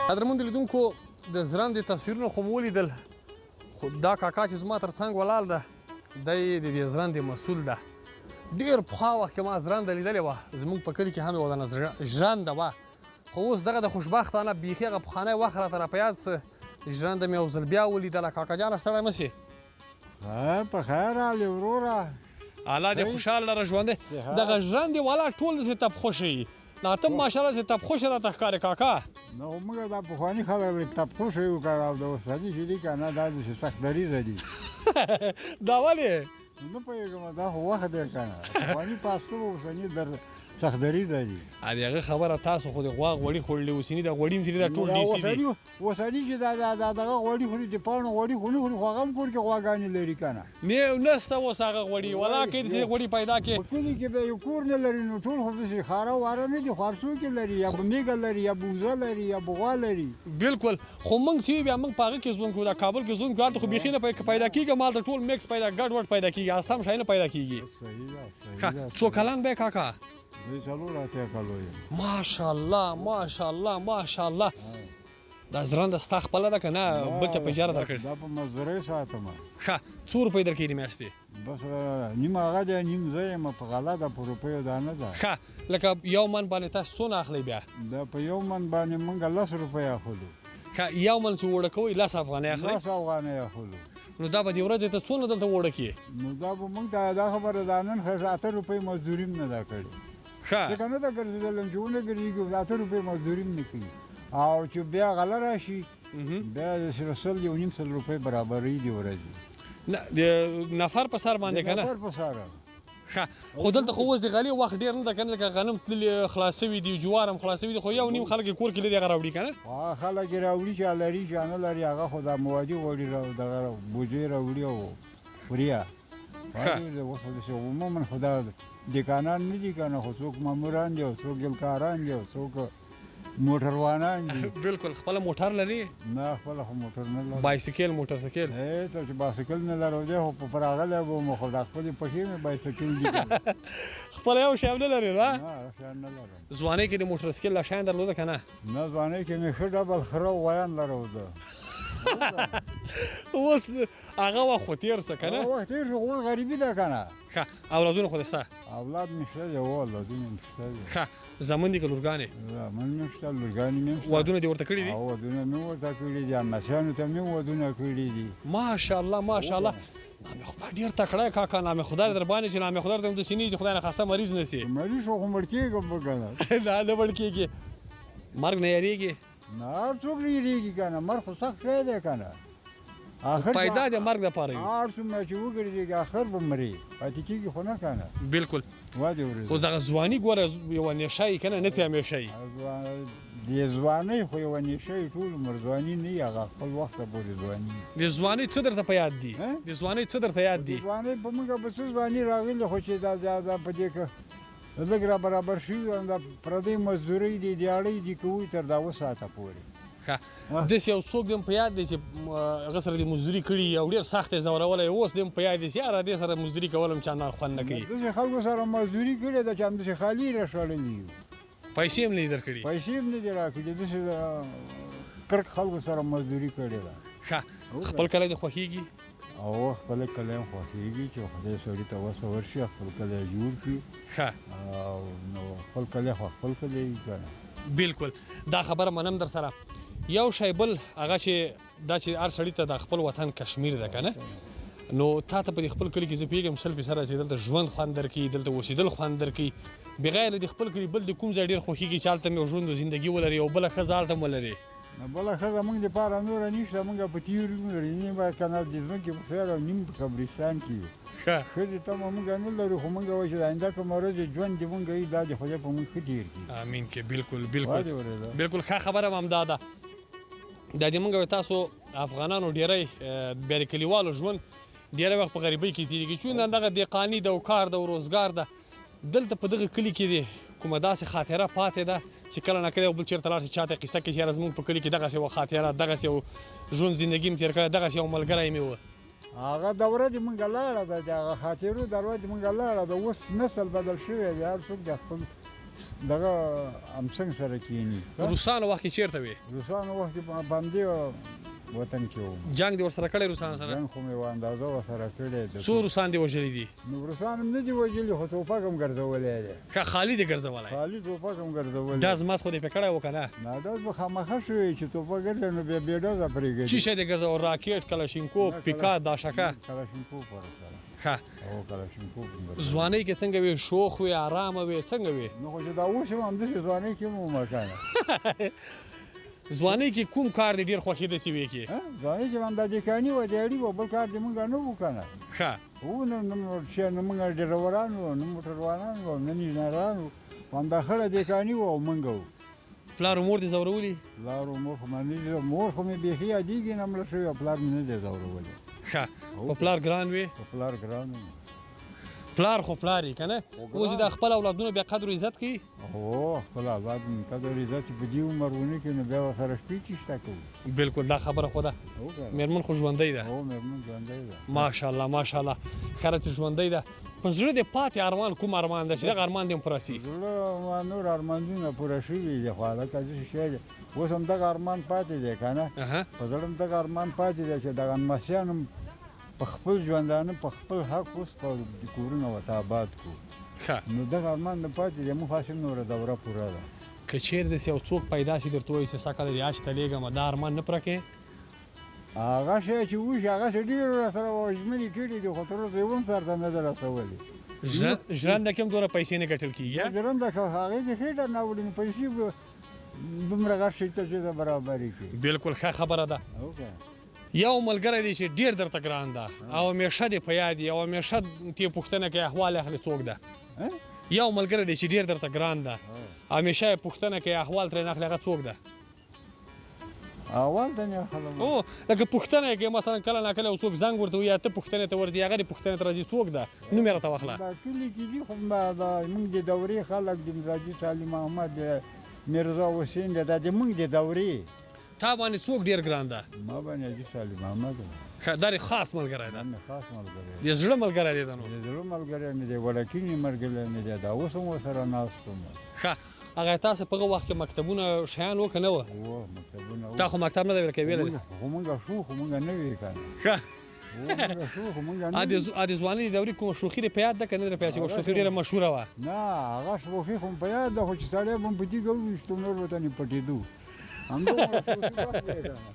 قدرمنو لیدونکو د ژرندې تصویرونه خو مو ولیدل خو دا کاکا چې زما تر څنګ ولاړ ده دی د دې ژرندې مسؤل ده. ډېر پخوا وخت کې ما ژرنده لیدلې وه زموږ په کلي کې هم یوه دانه ژرنده وه خو اوس دغه د خوشبختانه بیخي هغه پخوانی وخت راته راپه یاد څه ژرنده مې یو ځل بیا ولیدله. کاکا جانه ستړی مه سې. په خیر راغلې وروره. الله دې خوشحاله لره ژوندی. دغه ژرندې والا ټول داسې تپخوشه یي. دا ته ماشاءالله داسې تپخوشه راته ښکارې کاکا. نو موږ دا پخواني خلک تپخوشه یو که او د اوسني چې دي که نه دا داسې سخت دریځه دي. دا ولې؟ نه پوهېږم دا خو وخت دی که نه پخواني پاسته و اوسني سخت دریځه دي. د هغه خبره تاسو خو د غوا غوړي خوړلې اوسني د غوړي چې دا ټول ډیسي دي. اوسني چې دغه غوړي خوري د پاڼو غوړي خو نه خوري خو هغه هم کور کې غواګانې لري که نه. نسته اوس هغه غوړي ولاکې داسې غوړي پیدا کړې. په کلي کې به یو کور نه لري نو ټول خو داسې خاره واره نه دي خوارڅو کې لري یا به میږه لري یا بوزه لري یا به غوا لري. بلکل خو موږ چې بیا موږ په هغه کې ژوند کوو دا کابل کې ژوند کوو هلته خو بیخي نه پیدا کېږي مالته ټول میکس پیدا ګډ وډ پیدا کېږي اسام شی نه پیدا کېږي. څو کلن به کاکا؟ دوی څلور اتیا کالو یې. ماشاءالله ماشاءالله ماشاءالله. دا ژرنده ستا خپله ده که نه بل چا په اجاره درکړې؟ دا په مزدورۍ ساتمه. ښه څو روپۍ درکوي د میاشتې؟ بس نیم هغه دی نیم زه یم په غله ده په روپیو دا نه ده. ښه لکه یو من باندې تاسو څونه اخلئ بیا؟ دا په یو من باندې موږ 10 روپۍ اخلو. ښه یو من چې اوړه کوئ 10 افغانۍ اخلئ؟ 10 افغانۍ اخلو. نو دا به د ورځې ته څونه دلته اوړه کړي؟ نو دا به موږ ته دا خبره ده نن 8 روپۍ مزدوري هم نه ده کړې. ځکه نه ده ګرځېدلی چې ونه ګرځېږي 8 روپۍ مزدوري هم نه کوي او چې بیا غله راشي بیا د 100 روپۍ برابري دي ورځې. نه د نفر په سر باندې که نه؟ نفر په سر. ښه خو دلته خو اوس د غلې وخت ډېر نه ده که نه لکه غنم تللي خلاص شوي دي جوار هم خلاص شوي دي خو یو نیم خلک یې کور کې لري هغه راوړي که نه؟ خلک یې راوړي چې لري چې نه لري هغه خو دا موادي غوړي دغه بوجۍ راوړي او خوریا. اوس داسې عموما خو دا دکانان نه دي که نه خو څوک ماموران دي او څوک ګلکاران دي او څوک موټروانان دي. بلکل خپله موټر لري؟ نه خپله خو موټر نه لرم. بایسکل موټرسایکل؟ هېڅ چې بایسکل نه لرو دی خو په راغلی به مو خو دا خپلې پښې مې بایسکل دي. خپله یو شی هم نه لرې نه؟ نه شیان نه لرم. ځوانۍ کې د موټرسایکل لا شیان درلوده که نه؟ نه ځوانۍ کې مې ښه ډبل خره غویان لروده. اوس هغه وخت خو تېر څه که نه؟ هغه وخت تېر شو خو اوس غریبي ده که نه. ښه اولادونه خو د ستا؟ اولاد مې شته دی اولادونه مې شته دي. ښه زامن دي که لورګانې؟ زامن مې شته لورګانې مې شته. ودونه دې ورته کړي دي؟ ودونه مې ورته کړي دي امسیانو ته مې ودونه کړي دي. ماشاءالله ماشاءالله. نام خدای ډېر تکړه یې کاکا نام خدای در باندې چې نام خدای ته هم داسې نه وي چې خدای نخواسته مریض نه سي. مریض خو مړ کېږم به که نه. نه مړ کېږي. مرګ نه یېرېږي؟ نه هر څوک نه یېرېږي که نه مرګ خو سخت شی دی که نه. پیدا د مرګ دپاره وي. هر څومره چې وګرځېږي اخر به مري پاتې کېږي خو نه که نه. بلکل. وادې ورځې خو دغه ځواني ګوره یوه نېشه یي که نه نه تې همیشه یي. د ځوانۍ خو یوه نېشه یي ټول عمر ځواني نه وي هغه خپل وخته پورې ځواني وي. د ځوانۍ څه درته په یاد دي؟ د ځوانۍ څه درته یاد دي؟ د ځوانۍ په موږ به څه ځواني راغلې خو چې دا په دې که لږ را برابر شوي دا پردۍ مزدورۍ دي دیاړۍ دي کوي تر دا 2 ساعته پورې. داسې یو څوک دې هم په یاد دی چې هغه سره دې مزدوري کړي او ډېر سخت یې ځورولی اوس دې هم په یاد دی چې یاره دې سره مزدوري کول هم چندان خوند نه کوي؟ داسې خلکو سره مزدوري کړې ده چې همداسې خالي راښړلي یو. پیسې هم نه دي درکړي؟ پیسې هم نه دي راکړي داسې کرک خلکو سره مزدوري کړې ده. ښه خپل کلی دې خوښېږي؟ او خپل کلی هم خوښېږي چې خدای سړي ته وسه ورشي خپل کلی جوړ کړي. ښه او نو خپل کلی خو خپل کلی وي که نه. بلکل دا خبره منم در سره. یو شی بل هغه چې دا چې هر سړي ته د خپل وطن کشمیر ده که نه نو تا ته په دې خپل کلي کې زه پوهېږم 100% چې دلته ژوند خوند درکوي دلته اوسېدل خوند درکوي بغیر د خپل کلي بل د کوم ځای ډېر خوښېږي چې هلته مې ژوند و زندګي ولري او بله ښځه هلته م ولري؟ بله ښځه موږ دپاره نوره نشته موږ په تیوري لري نیم که نه د ځمکې په سر او نیم په قبرستان کې یو. ښځې ته موږ نه لرو خو موږ وایو چې د آینده کومه ورځ ژوند دې موږ وي دا د خدای په موږ ښه تېر کړي. امین کې بلکل بلکل بلکل ښه خبره هم همدا ده. دا د موږ تاسو افغانانو ډېری بیا د کلیوالو ژوند ډېری وخت په غریبۍ کې تېرېږي چون دغه دهقاني ده او کار ده او روزګار ده. دلته په دغه کلي کې دی کومه داسې خاطره پاتې ده چې کله نه کله یو بل چېرته لاړ شي چاته قصه کوي چې یاره زموږ په کلي کې دغسې یوه خاطره دغسې یو ژوند زندګي مې تېر کړی دغسې یو ملګری مې و. هغه دوره دې موږ لاړه ده د هغه خاطرو دوره دې موږ لاړه ده اوس نسل بدل شوی دی هر څوک د خپل دغه امسنګ سره کینی روسانو وخت کې چیرته وي روسانو وخت په باندې وطن کې وو جنگ دې ورسره کړی روسانو سره جنگ خو مې اندازه ورسره کړی ده څو روسان دې وژلي دي نو روسان هم نه دي وژلي خو ټوپک هم ګرځولی دی ښه خالي دې ګرځولی خالي ټوپک هم ګرځولی ډز ماس خو دې پې کړی و که نه نه ډز به خامخا شوی چې ټوپک ګرځوي نو بیا بې ډزه پرې ګرځي چی شی دې ګرځول راکټ کلاشینکوف پیکا داشکه کلاشینکوف ورسره ښه او کلاشینکوف ځوانۍ کې څنګه وي شوخ وي ارامه وي څنګه وي نو خو چې دا اوس هم همداسې ځوانۍ کې هم عمر کنه ځوانۍ کې کوم کار دې ډېر خوښېده چې وې کې ځوانۍ کې هم دا دیکاني وه دیاړي وه بل کار دې مونږ نه وو کنه ښه وو نه مونږ ډریوران وو نه موټروانان وو نه انجینران وو همدا خړه دیکاني وه او مونږ وو پلار و مور دې ځورولي پلار و مور خو مې نه دي مور خو مې بیخي یادېږي نه مړه شوې او پلار مې نه دی ځورولی ښه په پلار ګران وي په پلار ګران وو پلار خو پلار یې که نه اوس د خپل اولادونو بیا قدر و عزت کوي هو خپل اولاد قدر عزت چې په دې عمر ونه کړي نو بیا ورسره شپې چېشته کوو بالکل دا خبره خو ده مېرمن خو ژوندۍ ده هو مېرمن ژوندۍ ده ماشاءالله ماشاءالله خره چې ژوندۍ ده په زړه دې پاتې ارمان کوم ارمان ده چې دغه ارمان دې هم پوره سي زړه نور ارمانونه پوره شوي دي خو هلکه داسې شی دی اوس هم دغه ارمان پاتې دی که نه په زړه هم دغه ارمان پاتې دی چې دغه لمسیان هم په خپل ژوندانه په خپل حق اوس په کورونه ورته آباد کړو نو دغه ارمان نه پاتې دی موږ هسې نوره دوره پوره ده که چیرې داسې یو څوک پیدا شي درته وایي چې سږ کله دې حج ته لېږم دا ارمان نه پوره کوې هغه شی چې وشي هغسې ډېر راسره ژمنې کړي دي خو تر اوسه یو هم سرته نه ده رسولي ژرنده کې هم دومره پیسې نه ګټل کېږي ژرنده که هغې د ښې ډر نه وړي نو پیسې به دومره غټ شي ته چې ته برابرې کړي بالکل ښه خبره ده یو ملګری دی چې ډېر درته ګران ده او همیشه دې په یاد وي او همیشه ترې پوښتنه کوي احوال اخلي څوک ده یو ملګری دی چې ډېر درته ګران ده همیشه یې پوښتنه کوي احوال ترې نه اخلي هغه څوک ده احوال ته نه اخلم او لکه پوښتنه یې کوي مثلا کله ناکله یو څوک زنګ ورته وایي یا ته پوښتنې ته ورځې هغه دې پوښتنې ته راځي څوک ده نوم یې راته واخله دا کلي کې دي خو موږ د دورې خلک دي حاجي سالم احمد دی میرزا حسین دی دا د موږ د دورې تا باندې څوک ډېر ګران ده ما باندې حاجي سالم احمد دا یې خاص ملګری ده خاص ملګری د زړه ملګری دی ده نو د زړه ملګری مې دی وړکینې ملګری مې دی دا اوس هم ورسره ناست یم ښه هغه تاسو په هغه وخت کې مکتبونه شیان وو که نه وه مکتبونه تا خو مکتب نه دی ورکه ویلی خو مونږ شو خو مونږ نه وی کنه ښه مونږ شو خو مونږ نه ا د ځوانۍ دورې کومه شوخي دې په یاد ده که نه دې په یاد چې شوخي ډېره مشهوره وه نه هغه شوخي خو په یاد ده خو چې سړی به په تیږه وویشتو نور به ته نه پټېدو همدومره شوخي وخت دی که نه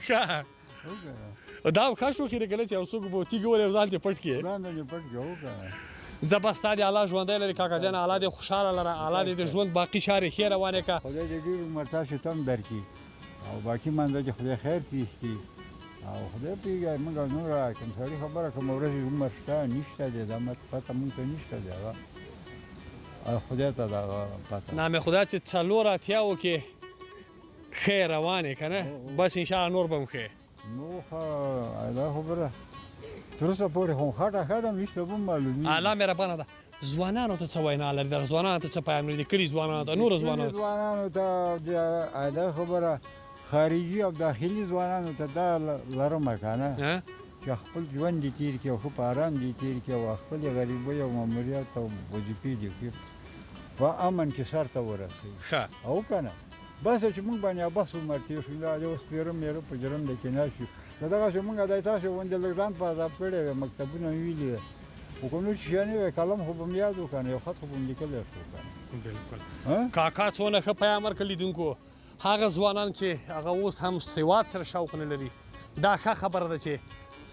ښه دا هم ښه شوخي دی که نه چې یو څوک به تیږه ولې او ځان دې پټ کړي ځان دې پټ کړي هو که نه زه به ستا دې الله ژوندی لري کاکا جان الله دې خوشحاله لره الله دې د ژوند باقي چارې ښې روانې کړه خدای دې ډېر عمر تاسو ته هم درکړي او باقي منځه دې خدای خیر پېښ کړي او خدای پوهېږي موږ نوره کوم سړي خبره کوم ورځې عمر شته نشته دی دا پته مونږ ته نشته دی هغه خدای ته دغه پته نام خدا چې څلور اتیاوو کې ښې روانې که نه بس انشاءالله نور به هم ښې نو ښه دا خبره تر اوسه پورې خو خټه ښه ده نو هېڅ ته به هم معلومېږي الله مهربانه ده ځوانانو ته څه وینا لري دغه ځوانانو ته څه پیام لري د کلي ځوانانو ته نورو ځوانانو ته دا خبره خارجي او داخلي ځوانانو ته دا لرمه که نه چې خپل ژوند دې تېر کړي او ښه په ارام دې تېر کړي او خپلې غریبۍ او ماموریت او وظیفې دې کړي په امن کې سر ته ورسوي او که نه بس چې موږ باندې بس عمر تېر شو دا اوس پیره میره په جرنده کې نه شو نو دغسې موږ دی تاسو غوندې لږ ځان په عذاب کړی وی مکتبونه مې ویلي وی خو که نور شیانې وی قلم خو به مې یاد و که نه یو خط خو به مې لیکلی شو که نه بالکل کاکا څونه ښه پیام ورکړ لیدونکو هغه ځوانان چې هغه اوس هم سواد سره شوق نه لري دا ښه خبره ده چې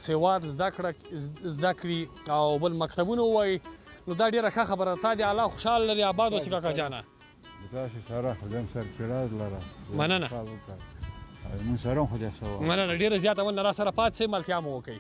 سواد زده کړي او بل مکتبونه ووایي نو دا ډېره ښه خبره ده تا دې الله خوشحاله لري آباد اوسې کاکا جانه تاسو سره خدای سرفراز لره مننه مونږ سره هم خدای سوال مننه ډېره زیاته مننه را سره پاتې سئ ملتیا مو وکړئ